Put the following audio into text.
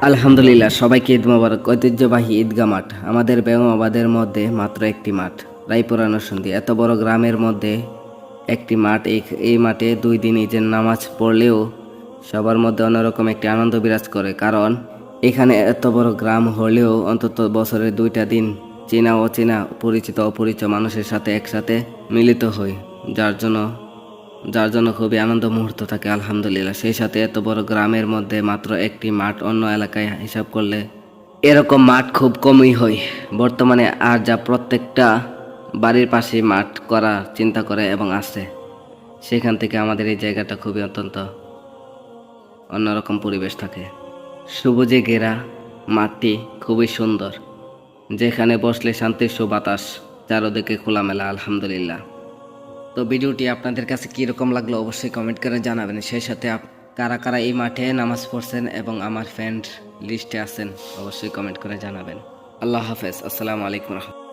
আলহামদুলিল্লাহ, সবাইকে ঈদ মোবারক। ঐতিহ্যবাহী ঈদগাহ মাঠ আমাদের বেগমাবাদের মধ্যে মাত্র একটি মাঠ, রায়পুরা নরসিংদী। এত বড় গ্রামের মধ্যে একটি মাঠ। এই মাঠে 2 দিন ঈদের নামাজ পড়লেও সবার মধ্যে অন্যরকম একটি আনন্দ বিরাজ করে। কারণ এখানে এত বড় গ্রাম হলেও অন্তত বছরের 2টা দিন চেনা অচেনা, পরিচিত অপরিচিত মানুষের সাথে একসাথে মিলিত হই, যার জন্য যার জন্য খুবই আনন্দ মুহূর্ত থাকে আলহামদুলিল্লাহ। সেই সাথে এত বড় গ্রামের মধ্যে মাত্র একটি মাঠ, অন্য এলাকায় হিসাব করলে এরকম মাঠ খুব কমই হয় বর্তমানে। আর যা প্রত্যেকটা বাড়ির পাশে মাঠ করার চিন্তা করে এবং আছে, সেখান থেকে আমাদের এই জায়গাটা খুবই অত্যন্ত অন্যরকম পরিবেশ থাকে। সবুজে ঘেরা মাঠটি খুবই সুন্দর, যেখানে বসলে শান্তির সুবাতাস, চারদিকে খোলামেলা আলহামদুলিল্লাহ। তো ভিডিওটি আপনাদের কাছে কীরকম লাগলো অবশ্যই কমেন্ট করে জানাবেন। সেই সাথে কারা কারা এই মাঠে নামাজ পড়ছেন এবং আমার ফ্রেন্ড লিস্টে আছেন অবশ্যই কমেন্ট করে জানাবেন। আল্লাহ হাফেজ, আসসালামু আলাইকুম রহমতুল্লাহ।